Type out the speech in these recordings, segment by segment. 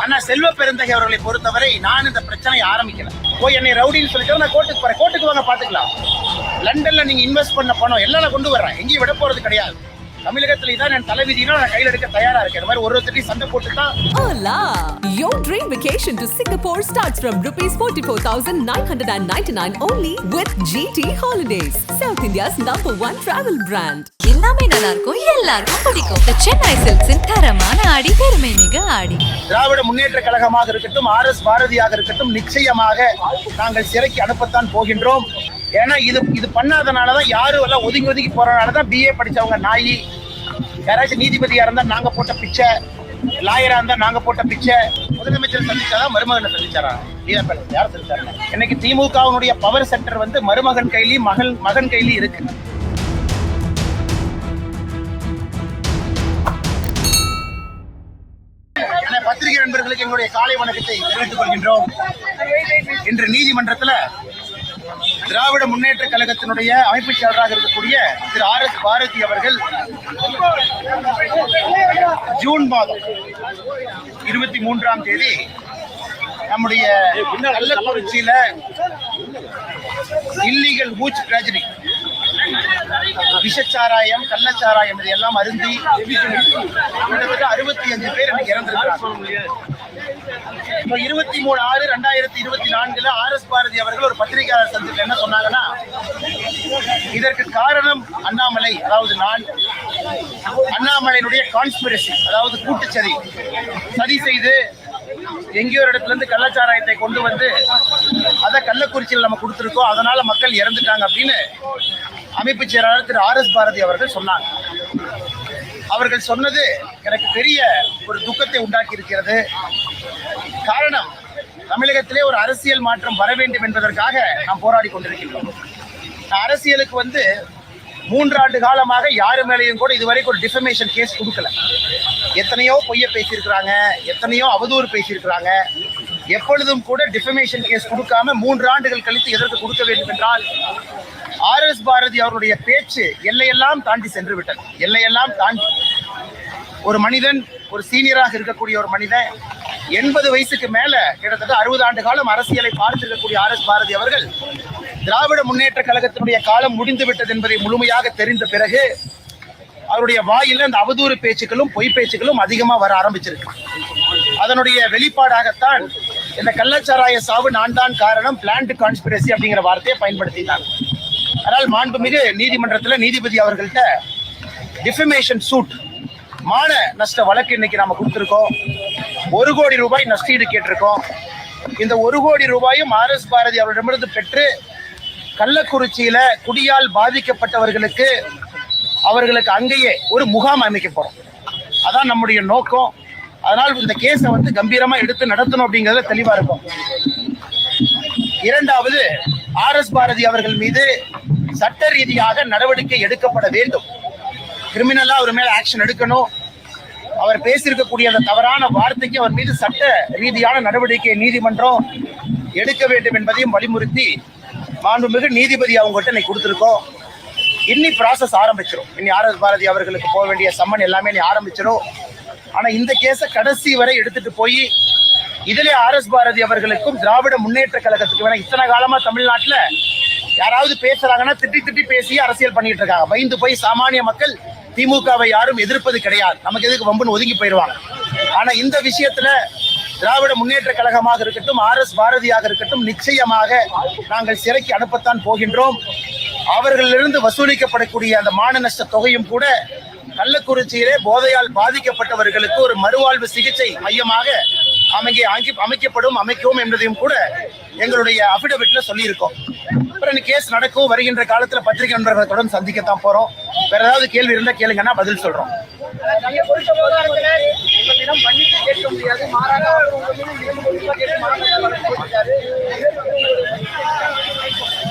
ஆனா செல்வ பெருந்தகை அவர்களை பொறுத்தவரை நான் இந்த பிரச்சனையை ஆரம்பிக்கல. போய் என்னை ரவுடின்னு சொல்லிட்டு நான் கோர்ட்டுக்கு போறேன். கோர்ட்டுக்கு வாங்க பாத்துக்கலாம். லண்டன்ல நீங்க இன்வெஸ்ட் பண்ண பணம் எல்லாம் கொண்டு வர்றேன். எங்கேயும் விட போறது கிடையாது. தமிழகத்துல இதான் என் தலைவிதினா நான் கையில் எடுக்க தயாரா இருக்கேன். இந்த மாதிரி ஒருத்தரையும் சண்டை போட்டுதான். Hola! Your dream vacation to Singapore starts from ₹44,999 only with GT Holidays, South India's #1 travel brand. எல்லாமே நல்லா இருக்கும், எல்லாருக்கும் பிடிக்கும். The Chennai Silks-இன் தரமான ஆடி, பெருமை மிக ஆடி. திராவிட முன்னேற்ற கழகமாக இருக்கட்டும், RS பாரதியாக இருக்கட்டும், நிச்சயமாக நாங்கள் சிறைக்கு அனுப்பத்தான் போகின்றோம். ஏன்னா இது பண்ணாதனாலதான் யாரும் எல்லாம் ஒதுங்கி ஒதுங்கி போறதுனாலதான் BA படிச்சவங்க நாயி, யாராச்சும் நீதிபதியா இருந்தா நாங்க போட்ட பிச்சை, லாயரா இருந்தா நாங்க போட்ட பிச்சை. முதலமைச்சர் சந்திச்சாதான் மருமகனை சந்திச்சாரா? யார் சந்திச்சாரு? இன்னைக்கு திமுகவினுடைய பவர் சென்டர் வந்து மருமகன் கையிலயும் மகன் கையிலயும் இருக்கு. பத்திரிகை நண்பர்களுக்கு எங்களுடைய காலை வணக்கத்தை தெரிவித்துக் கொள்கின்றோம். இன்று நீதிமன்றத்தில் திராவிட முன்னேற்ற கழகத்தினுடைய அமைப்புச் செயலராக இருக்கக்கூடிய திரு RS பாரதி அவர்கள் ஜூன் மாதம் 23ஆம் தேதி நம்முடைய கள்ளக்குறிச்சியில இல்லீகல் ஊச் டிராஜடி, விஷச்சாராயம், கள்ளச்சாராயம் இதையெல்லாம் அருந்தி கிட்டத்தட்ட 65 பேர் எனக்கு இறந்திருக்கிறாங்க. 23/6/2024 RS பாரதி அவர்கள் ஒரு பத்திரிகையாளர் சந்திப்பில் என்ன சொன்னாங்கன்னா, இதற்கு காரணம் அண்ணாமலை, அதாவது நான், அண்ணாமலையினுடைய கான்ஸ்பிரசி, அதாவது கூட்டுச்சதி, சதி செய்து எங்கேயோ ஒரு இடத்துல இருந்து கள்ளச்சாராயத்தை கொண்டு வந்து அதை கள்ளக்குறிச்சியில் நம்ம கொடுத்துருக்கோம், அதனால மக்கள் இறந்துட்டாங்க அப்படின்னு அமைப்பு செயலாளர் திரு RS பாரதி அவர்கள் சொன்னாங்க. அவர்கள் சொன்னது எனக்கு பெரிய ஒரு துக்கத்தை உண்டாக்கி இருக்கிறது. காரணம், தமிழகத்திலே ஒரு அரசியல் மாற்றம் வர வேண்டும் என்பதற்காக நாம் போராடி கொண்டிருக்கின்றோம். அரசியலுக்கு வந்து 3 ஆண்டு காலமாக யாரு மேலேயும் கூட இதுவரைக்கும் ஒரு டிஃபமேஷன் கேஸ் கொடுக்கல. எத்தனையோ பொய்ய பேசியிருக்கிறாங்க, எத்தனையோ அவதூறு பேசியிருக்கிறாங்க. எப்பொழுதும் கூட டிஃபமேஷன் கேஸ் கொடுக்காம 3 ஆண்டுகள் கழித்து எதற்கு கொடுக்க வேண்டும் என்றால், RS பாரதி அவருடைய பேச்சு எல்லையெல்லாம் தாண்டி சென்று விட்டது. எல்லையெல்லாம் தாண்டி ஒரு மனிதன், ஒரு சீனியராக இருக்கக்கூடிய ஒரு மனிதன், 80 வயசுக்கு மேல கிட்டத்தட்ட 60 ஆண்டு காலம் அரசியலை பார்த்திருக்கக்கூடிய RS பாரதி அவர்கள் திராவிட முன்னேற்ற கழகத்தினுடைய காலம் முடிந்து விட்டது என்பதை முழுமையாக தெரிந்த பிறகு அவருடைய வாயில அந்த அவதூறு பேச்சுக்களும் பொய் பேச்சுக்களும் அதிகமா வர ஆரம்பிச்சிருக்கு. அதனுடைய வெளிப்பாடாகத்தான் இந்த கள்ளச்சாராய சாவு நான் தான் காரணம், பிளான்ட் கான்ஸ்பிரசி அப்படிங்கிற வார்த்தையை பயன்படுத்தினார். ஆனால் மாண்புமிகு நீதிமன்றத்தில் நீதிபதி அவர்கள்ட்ட டிஃபமேஷன் சூட், மான நஷ்ட வழக்கு இன்னைக்கு நாம கொடுத்திருக்கோம். 1 கோடி ரூபாய் நஷ்டீடு கேட்டிருக்கோம். இந்த 1 கோடி ரூபாயும் RS பாரதி அவரிடமிருந்து பெற்று கள்ளக்குறிச்சியில குடியால் பாதிக்கப்பட்டவர்களுக்கு அவர்களுக்கு அங்கேயே ஒரு முகாம் அமைக்க போறோம். அதான் நம்முடைய நோக்கம். அதனால் இந்த கேஸை வந்து கம்பீரமா எடுத்து நடத்தணும் அப்படிங்கிறதுல தெளிவா இருக்கும். இரண்டாவது, RS பாரதி அவர்கள் மீது சட்ட ரீதியாக நடவடிக்கை எடுக்கப்பட வேண்டும். கிரிமினலா அவர் மேல ஆக்ஷன் எடுக்கணும். அவர் பேசியிருக்கக்கூடிய அந்த தவறான வார்த்தைக்கு அவர் மீது சட்ட ரீதியான நடவடிக்கை நீதிமன்றம் எடுக்க வேண்டும் என்பதையும் வலியுறுத்தி மாண்புமிகு நீதிபதி அவங்ககிட்ட இன்னைக்கு கொடுத்துருக்கோம். இன்னி ப்ராசஸ் ஆரம்பிச்சிடும். இனி RS பாரதி அவர்களுக்கு போக வேண்டிய சம்மன் எல்லாமே இனி ஆரம்பிச்சிடும். ஆனா இந்த கேஸை கடைசி வரை எடுத்துட்டு போய் இதிலே RS பாரதி அவர்களுக்கும் திராவிட முன்னேற்ற கழகத்துக்கு வேணா, இத்தனை காலமா தமிழ்நாட்டுல யாராவது பேசுறாங்கன்னா திட்டி பேசி அரசியல் பண்ணிட்டு இருக்காங்க. பயந்து போய் சாமானிய மக்கள் திமுகவை யாரும் எதிர்ப்பது கிடையாது. நமக்கு எதுக்கு வம்புன்னு ஒதுங்கி போயிடுவாங்க. ஆனா இந்த விஷயத்துல திராவிட முன்னேற்ற கழகமாக இருக்கட்டும், RS பாரதியாக இருக்கட்டும், நிச்சயமாக நாங்கள் சிறைக்கு அனுப்பத்தான் போகின்றோம். அவர்களிலிருந்து வசூலிக்கப்படக்கூடிய அந்த மான நஷ்ட தொகையும் கூட கள்ளக்குறிச்சியிலே போதையால் பாதிக்கப்பட்டவர்களுக்கு ஒரு மறுவாழ்வு சிகிச்சை மையமாக அமைக்கவும் என்பதையும் கூட எங்களுடைய அபிடவிட்ல சொல்லியிருக்கோம். அப்புறம் கேஸ் நடக்கும். வருகின்ற காலத்துல பத்திரிகை நண்பர்களை தொடர்ந்து சந்திக்கத்தான் போறோம். வேற ஏதாவது கேள்வி இருந்தா கேளுங்கன்னா பதில் சொல்றோம்.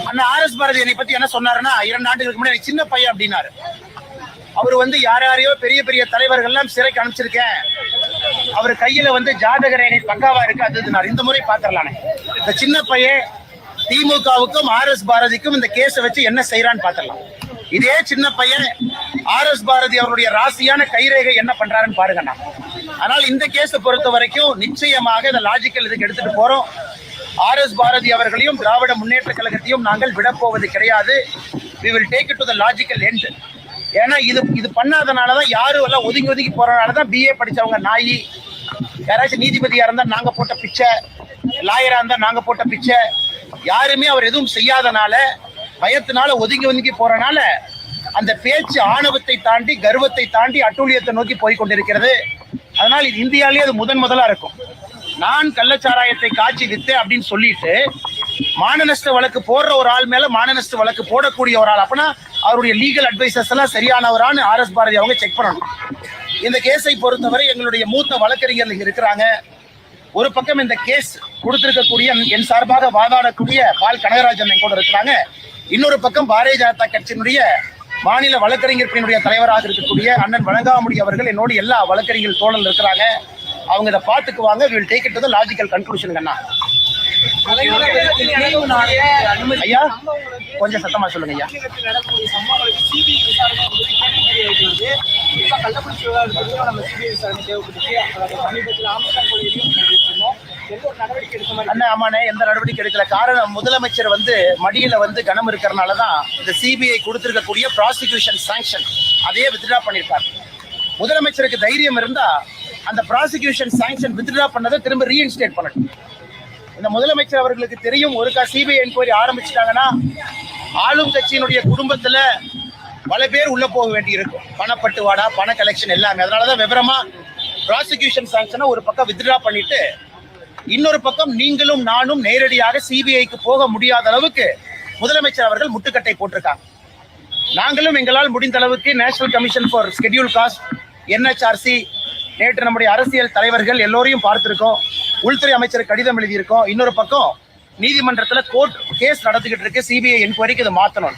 அண்ணா RS பாரதி என்னை பத்தி என்ன சொன்னாருன்னா, 2 ஆண்டுகளுக்கு முன்னாடி சின்ன பையன் அப்படின்னாரு. அவர் வந்து யாரையோ பெரிய பெரிய தலைவர்கள் எல்லாம் சிறைக்கு அனுப்பிச்சிருக்கேன், அவர் கையில வந்து ஜாதக ரேகை பக்காவா இருக்கு, அது இந்த முறை பாத்திரலானே. இந்த சின்ன பையன் திமுகவுக்கும் RS பாரதிக்கும் இந்த கேஸை வச்சு என்ன செய்யறான்னு பாத்திரலாம். இதே சின்ன பையன் RS பாரதி அவருடைய ராசியான கைரேகை என்ன பண்றாருன்னு பாருங்கண்ணா. ஆனால் இந்த கேஸை பொறுத்த வரைக்கும் நிச்சயமாக இந்த லாஜிக்கல் இதுக்கு எடுத்துட்டு போறோம். RS பாரதி அவர்களையும் திராவிட முன்னேற்ற கழகத்தையும் நாங்கள் விடப்போவது கிடையாது. we will take it to the logical end. ஏன்னா இது பண்ணாதனாலதான் யாரும் எல்லாம் ஒதுங்கி போறதுனாலதான் BA படிச்சவங்க நாயி, யாராச்சும் நீதிபதியா இருந்தா நாங்க போட்ட பிச்சை, லாயரா இருந்தா நாங்க போட்ட பிச்சை, யாருமே அவர் எதுவும் செய்யாதனால பயத்தினால ஒதுங்கி போறனால அந்த பேச்சு ஆணவத்தை தாண்டி கர்வத்தை தாண்டி அட்டூழியத்தை நோக்கி போய் கொண்டிருக்கிறது. அதனால் இது இந்தியாவிலேயே அது முதலா இருக்கும். நான் கள்ளச்சாராயத்தை காய்ச்சி வித்தேன் அப்படின்னு சொல்லிட்டு மானநஷ்ட வழக்கு போடுற ஒரு ஆள் மேல மானநஷ்ட வழக்கு போடக்கூடிய ஒரு ஆள், அப்பனா அவருடைய லீகல் அட்வைசர்ஸ் எல்லாம் சரியானவரான்னு RS பாரதி அவங்க செக் பண்ணணும். இந்த கேஸை பொறுத்தவரை எங்களுடைய மூத்த வழக்கறிஞர்கள் இருக்கிறாங்க. ஒரு பக்கம் இந்த கேஸ் கொடுத்திருக்கக்கூடிய என் சார்பாக வாதாடக்கூடிய பால் கனகராஜன் கூட இருக்கிறாங்க. இன்னொரு பக்கம் பாரதிய ஜனதா கட்சியினுடைய மாநில வழக்கறிஞர் பிரிவினுடைய தலைவராக இருக்கக்கூடிய அண்ணன் வழங்காமுடி அவர்கள் என்னோட எல்லா வழக்கறிஞர்கள் தோழல் இருக்கிறாங்க. அவங்க இதை பார்த்துக்குவாங்க. we will take it to the logical conclusion. ஐயா கொஞ்சம் சத்தமா சொல்லுங்க ஐயா. அண்ணா ஆமாண்ணே, எந்த நடவடிக்கை எடுக்கல. காரணம் முதலமைச்சர் மடியில கனம் இருக்கிறதுனாலதான் இந்த CBI கொடுத்திருக்கக்கூடிய ப்ராசிக்யூஷன் சாங்ஷன் அதையே வித்ட்ரா பண்ணிருக்காரு. முதலமைச்சருக்கு தைரியம் இருந்தா அந்த ப்ராசிக்யூஷன் சாங்ஷன் வித்ட்ரா பண்ணதை திரும்ப ரீஇன்ஸ்டேட் பண்ணணும். இந்த முதலமைச்சர் அவர்களுக்கு தெரியும், ஒருக்கா CBI என்கொயரி ஆரம்பிச்சிட்டாங்கன்னா ஆளும் கட்சியினுடைய குடும்பத்துல பல பேர் உள்ள போக வேண்டி இருக்கும். பணப்பட்டுவாடா, பண கலெக்ஷன் எல்லாமே. அதனாலதான் விவரமா ப்ராசிக்யூஷன் சாங்ஷனை ஒரு பக்கம் வித்ட்ரா பண்ணிட்டு இன்னொரு பக்கம் நீங்களும் நானும் நேரடியாக CBIக்கு போக முடியாத அளவுக்கு முதலமைச்சர் அவர்கள் முட்டுக்கட்டை போட்டிருக்காங்க. நாங்களும் எங்களால் முடிந்த அளவுக்கு national commission for schedule cost, NHRC, நேற்று நம்முடைய அரசியல் தலைவர்கள் எல்லோரையும் பார்த்திருக்கோம். உள்துறை அமைச்சருக்கு கடிதம் எழுதியிருக்கோம். இன்னொரு பக்கம் நீதிமன்றத்தில் கோர்ட் கேஸ் நடந்துகிட்டு இருக்கு. CBI என்கொயரிக்கு இதை மாற்றணும்.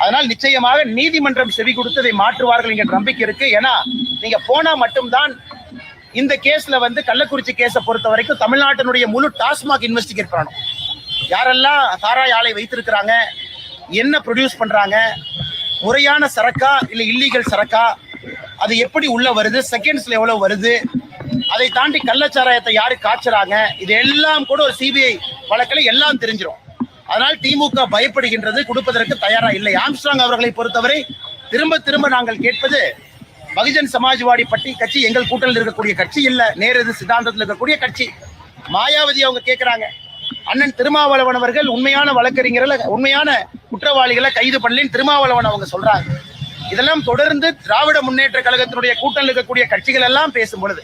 அதனால் நிச்சயமாக நீதிமன்றம் செவி கொடுத்து இதை மாற்றுவார்கள் என்கிற நம்பிக்கை இருக்கு. ஏன்னா நீங்க போனா மட்டும்தான் இந்த கேஸ்ல கள்ளக்குறிச்சி கேஸை பொறுத்த வரைக்கும் தமிழ்நாட்டினுடைய முழு டாஸ்மாக் இன்வெஸ்டிகேட் பண்ணணும். யாரெல்லாம் சாராய ஆலை வைத்திருக்கிறாங்க, என்ன ப்ரொடியூஸ் பண்றாங்க, முறையான சரக்கா இல்ல இல்லீகல் சரக்கா, அது எப்படி உள்ள வருது, செகண்ட்ஸ்ல எவ்வளவு வருது, அதை தாண்டி கள்ளச்சாராயத்தை யாரு காய்ச்சறாங்க, இது எல்லாம் கூட ஒரு CBI வழக்கில் எல்லாம் தெரிஞ்சிடும். அதனால் திமுக பயப்படுகின்றது, கொடுப்பதற்கு தயாரா இல்லை. ஆம்ஸ்ட்ராங் அவர்களை பொறுத்தவரை திரும்ப திரும்ப நாங்கள் கேட்பது, பகுஜன் சமாஜ்வாடி கட்சி எங்கள் கூட்டத்தில் இருக்கக்கூடிய கட்சி இல்ல, நேரு சித்தாந்தத்தில் இருக்கக்கூடிய கட்சி. மாயாவதி அவங்க கேட்கிறாங்க, அண்ணன் திருமாவளவன் அவர்கள் உண்மையான வழக்கறிஞர்களை, உண்மையான குற்றவாளிகளை கைது பண்ணலின்னு திருமாவளவன் அவங்க சொல்றாங்க. இதெல்லாம் தொடர்ந்து திராவிட முன்னேற்ற கழகத்தினுடைய கூட்டத்தில் இருக்கக்கூடிய கட்சிகள் எல்லாம் பேசும் பொழுது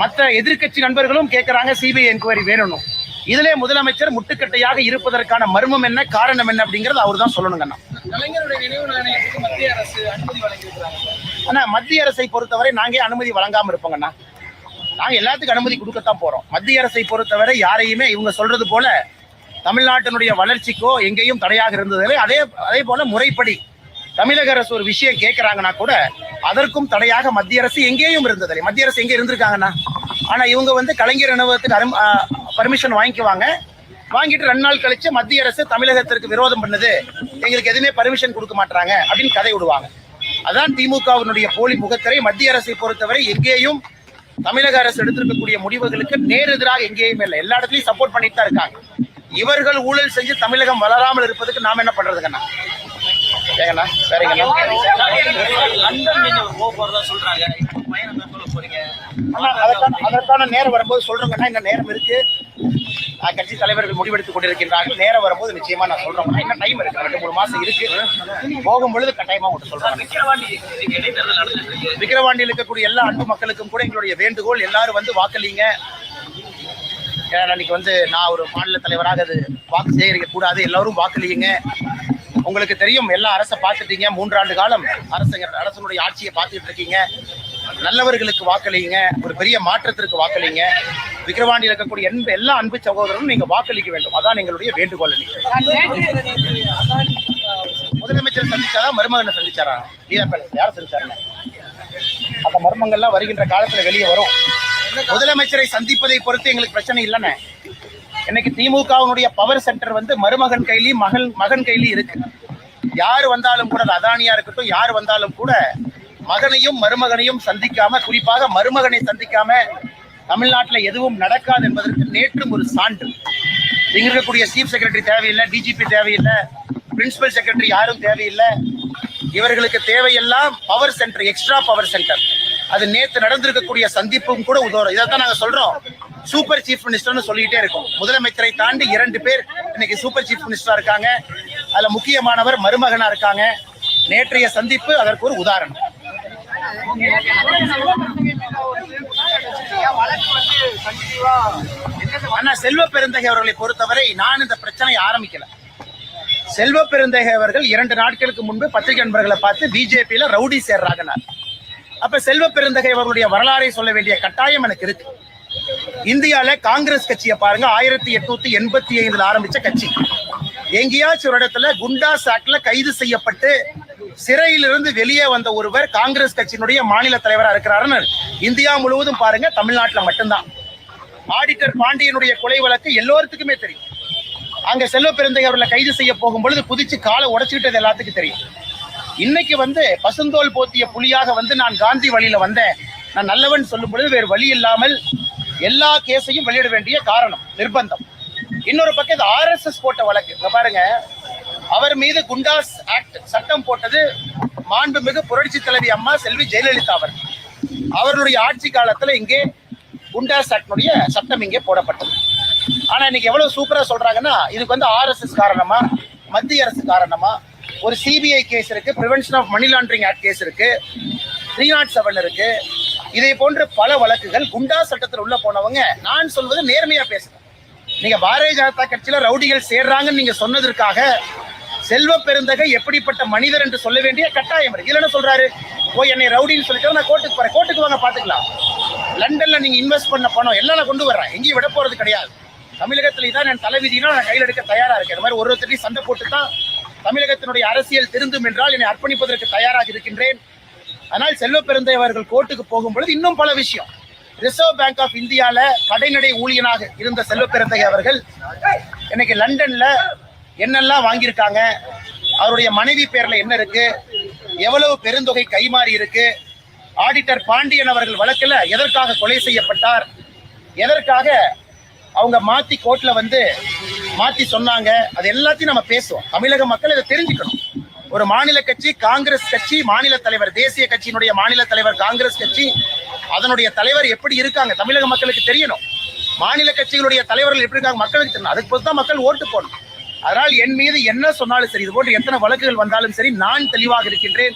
மற்ற எதிர்கட்சி நண்பர்களும் கேட்கிறாங்க CBI என்கொயரி வேணும். இதிலே முதலமைச்சர் முட்டுக்கட்டையாக இருப்பதற்கான மர்மம் என்ன, காரணம் என்ன அப்படிங்கறது அவர் தான் சொல்லணுங்கண்ணா. கலைஞருடைய நினைவு நாணயத்துக்கு மத்திய அரசு அனுமதி வழங்கியிருக்கிறாங்க. ஆனா மத்திய அரசை பொறுத்தவரை நாங்க அனுமதி வழங்காம இருப்போங்கண்ணா. நாங்க எல்லாத்துக்கும் அனுமதி கொடுக்கத்தான் போறோம். மத்திய அரசை பொறுத்தவரை யாரையுமே இவங்க சொல்றது போல தமிழ்நாட்டினுடைய வளர்ச்சிக்கோ எங்கேயும் தடையாக இருந்ததில்லை. அதே போல முறைப்படி தமிழக அரசு ஒரு விஷயம் கேட்கறாங்கன்னா கூட அதற்கும் தடையாக மத்திய அரசு எங்கேயும் இருந்ததில்லை. மத்திய அரசு எங்கே இருந்திருக்காங்கன்னா, ஆனா இவங்க கலைஞர் உணவகத்துக்கு பர்மிஷன் வாங்கிக்குவாங்க. வாங்கிட்டு 2 நாள் கழிச்சு மத்திய அரசு தமிழகத்திற்கு விரோதம் பண்ணுது, எங்களுக்கு எதுவுமே பர்மிஷன் கொடுக்க மாட்டாங்க அப்படின்னு கதை விடுவாங்க. அதான் திமுகவினுடைய போலி முகத்திரை. மத்திய அரசை பொறுத்தவரை எங்கேயும் தமிழக அரசு எடுத்திருக்கக்கூடிய முடிவுகளுக்கு நேர் எதிராக எங்கேயும் இல்லை, எல்லா இடத்துலயும் சப்போர்ட் பண்ணிட்டு தான் இருக்காங்க. இவர்கள் ஊழல் செஞ்சு தமிழகம் வளராமல் இருப்பதுக்கு நாம என்ன பண்றதுங்கண்ணா? ஏங்கண்ணா சரிங்கண்ணா. அதற்கான நேரம் வரும்போது சொல்றேங்கண்ணா. இந்த நேரம் இருக்கு, கட்சி தலைவர்கள் முடிவெடுத்துக் கொண்டிருக்கின்றார்கள். நேரம் வரும்போது நிச்சயமா நான் சொல்றேன். இன்னும் டைம் இருக்கு, 2-3 மாசம் இருக்கு. போகும் பொழுது கட்டாயமா உங்களுக்கு சொல்றேன். விக்கிரவாண்டியில் இருக்கக்கூடிய எல்லா அன்பு மக்களுக்கும் கூட எங்களுடைய வேண்டுகோள், எல்லாரும் வாக்களிங்க. அன்னைக்கு நான் ஒரு மாநில தலைவராக அது வாக்கு சேகரிக்க கூடாது, எல்லாரும் வாக்களியுங்க. உங்களுக்கு தெரியும், எல்லா அரசை பார்த்துட்டீங்க, 3 ஆண்டு காலம் அரசனுடைய ஆட்சியை பார்த்துட்டு இருக்கீங்க. நல்லவர்களுக்கு வாக்களிங்க, ஒரு பெரிய மாற்றத்திற்கு வாக்களிங்க. விக்கிரவாண்டியில் இருக்கக்கூடிய எல்லா அன்பு சகோதரரும் நீங்க வாக்களிக்க வேண்டும், அதான் எங்களுடைய வேண்டுகோள். முதலமைச்சர் சந்திச்சாரா, மருமகனை சந்திச்சாரா? யாரை சந்திச்சாருங்க? அந்த மர்மங்கள்லாம் வருகின்ற காலத்துல வெளியே வரும். முதலமைச்சரை சந்திப்பதை பொறுத்து எங்களுக்கு பிரச்சனை இல்லைன்னு. இன்னைக்கு திமுகவினுடைய பவர் சென்டர் மருமகன் கையிலையும் மகன் கையிலையும் இருக்கு. யார் வந்தாலும் கூட, அது அதானியா இருக்கட்டும், யார் வந்தாலும் கூட மகனையும் மருமகனையும் சந்திக்காம, குறிப்பாக மருமகனை சந்திக்காம தமிழ்நாட்டில் எதுவும் நடக்காது என்பதற்கு நேற்றும் ஒரு சான்று. இங்க இருக்கக்கூடிய சீஃப் செக்ரட்டரி தேவையில்லை, டிஜிபி தேவையில்லை, பிரின்சிபல் செக்ரட்டரி யாரும் தேவையில்லை. இவர்களுக்கு தேவையெல்லாம் power centre, extra power centre. அது நேற்று நடந்திருக்கக்கூடிய சந்திப்பும் கூட உதவும். இதைத்தான் நாங்க சொல்றோம், சூப்பர் சீஃப் மினிஸ்டர்னு சொல்லிட்டே இருக்கோம். முதலமைச்சரை தாண்டி 2 பேர் இன்னைக்கு சூப்பர் சீஃப் மினிஸ்டரா இருக்காங்க. அதுல முக்கியமானவர் மருமகனா இருக்காங்க. நேற்றைய சந்திப்பு அதற்கு ஒரு உதாரணம். ஆனா செல்வ பெருந்தகை அவர்களை பொறுத்தவரை நான் இந்த பிரச்சனையை ஆரம்பிக்கல. செல்வ பெருந்தகை அவர்கள் 2 நாட்களுக்கு முன்பு பத்திரிகை நண்பர்களை பார்த்து பிஜேபியில ரவுடி சேர்றாங்க. அப்ப செல்வ பெருந்தகை அவர்களுடைய வரலாறை சொல்ல வேண்டிய கட்டாயம் எனக்கு இருக்கு. இந்தியால காங்கிரஸ் கட்சியை பாருங்க, 1885 ஆரம்பிச்ச கட்சி. எங்கேயாச்சும் ஒரு இடத்துல குண்டாஸ் ஆக்ட்ல கைது செய்யப்பட்டு சிறையிலிருந்து வெளியே வந்த ஒருவர் காங்கிரஸ் கட்சியினுடைய மாநில தலைவராக இருக்கிறாருன்னு இந்தியா முழுவதும் பாருங்க, தமிழ்நாட்டில் மட்டும்தான். ஆடிட்டர் பாண்டியனுடைய கொலை வழக்கு எல்லோருக்குமே தெரியும். அங்க செல்வ பெருந்தகை அவர்களை கைது செய்ய போகும் பொழுது குதிச்சு காலை உடைச்சுக்கிட்டது எல்லாத்துக்கும் தெரியும். இன்னைக்கு பசுந்தோல் போத்திய புலியாக நான் காந்தி வழியில வந்தேன், நான் நல்லவன் சொல்லும் பொழுது வேறு வழி இல்லாமல் எல்லா கேஸையும் வெளியிட வேண்டிய காரணம், நிர்பந்தம். இன்னொரு பக்கம் இது RSS போட்ட வழக்கு பாருங்க. அவர் மீது குண்டாஸ் ஆக்ட் சட்டம் போட்டது மாண்புமிகு புரட்சி தலைவி அம்மா செல்வி ஜெயலலிதா அவர்களுடைய ஆட்சி காலத்துல இங்கே குண்டாஸ் ஆக்டுடைய சட்டம் இங்கே போடப்பட்டது. ஆனா இன்னைக்கு எவ்வளவு சூப்பரா சொல்றாங்கன்னா, இதுக்கு RSS காரணமா, மத்திய அரசு காரணமா, ஒரு CBI கேஸ் இருக்கு, prevention of money laundering act case இருக்கு, 307 இருக்கு. இதை போன்ற பல வழக்குகள். குண்டா சட்டத்தில் உள்ள போனவங்க, நான் சொல்வது நேர்மையா பேசுறேன். நீங்க பாரதிய ஜனதா கட்சியில ரவுடிகள் சேர்றாங்கன்னு நீங்க சொன்னதற்காக செல்வ பெருந்தகை எப்படிப்பட்ட மனிதர் என்று சொல்ல வேண்டிய கட்டாயம் இருக்கு. இல்லைன்னு சொல்றாரு, போய் என்னை ரவுடின்னு சொல்லிட்டு நான் கோர்ட்டுக்கு போறேன். கோர்ட்டுக்கு வாங்க, பாத்துக்கலாம். லண்டன்ல நீங்க இன்வெஸ்ட் பண்ண பணம் எல்லாம் நான் கொண்டு வர்றேன், எங்கேயும் விட போறது கிடையாது. தமிழகத்துல இதான் என் தலைவிதினா நான் கையில் எடுக்க தயாரா இருக்கேன். இந்த மாதிரி ஒருத்தரையும் சண்டை போட்டு தான் தமிழகத்தினுடைய அரசியல் திருந்தும் என்றால் என்னை அர்ப்பணிப்பதற்கு தயாராக இருக்கின்றேன். ஆனால் செல்வ பெருந்தகை அவர்கள் கோர்ட்டுக்கு போகும்பொழுது இன்னும் பல விஷயம். ரிசர்வ் பேங்க் ஆஃப் இந்தியால கடைநடை ஊழியனாக இருந்த செல்வ பெருந்தகை அவர்கள் இன்னைக்கு லண்டன்ல என்னெல்லாம் வாங்கியிருக்காங்க, அவருடைய மனைவி பேர்ல என்ன இருக்கு, எவ்வளவு பெருந்தொகை கைமாறி இருக்கு, ஆடிட்டர் பாண்டியன் அவர்கள் வழக்கில் எதற்காக கொலை செய்யப்பட்டார், எதற்காக அவங்க மாத்தி கோர்ட்ல மாத்தி சொன்னாங்க, அது எல்லாத்தையும் நம்ம பேசுவோம். தமிழக மக்கள் இதை தெரிஞ்சுக்கணும். ஒரு மாநில கட்சி, காங்கிரஸ் கட்சி, மாநில தலைவர், தேசிய கட்சியினுடைய மாநில தலைவர் காங்கிரஸ் கட்சி, அதனுடைய தலைவர் எப்படி இருக்காங்க தமிழக மக்களுக்கு தெரியணும். மாநில கட்சிகளுடைய தலைவர்கள் எப்படி இருக்காங்க மக்களுக்கு தெரியணும். அதுக்கு பொறுத்து தான் மக்கள் ஓட்டு போடணும். அதனால் என் மீது என்ன சொன்னாலும் சரி, இது போன்ற எத்தனை வழக்குகள் வந்தாலும் சரி, நான் தெளிவாக இருக்கின்றேன்.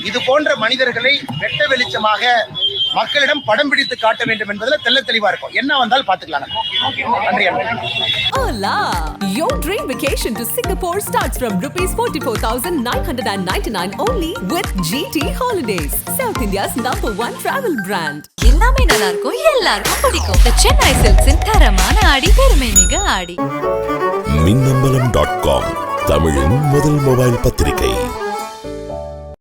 இது போன்ற மனிதர்களை வெட்ட வெளிச்சமாக மக்களிடம் படம் பிடித்து காட்ட வேண்டும் என்பதில் தெள்ள தெளிவா இருக்கும். என்ன வந்தாலும் பாத்துக்கலாம். நன்றி. Hola! Your dream vacation to Singapore starts from ₹44,999 only with GT Holidays, South India's #1 travel brand. எல்லாமே நல்லா இருக்கும், எல்லாருக்கும் பிடிக்கும். The Chennai Silks தரமான ஆடி, பெருமை மிக ஆடி. மின்னம்பலம்.com, தமிழின் முதல் மொபைல் பத்திரிகை.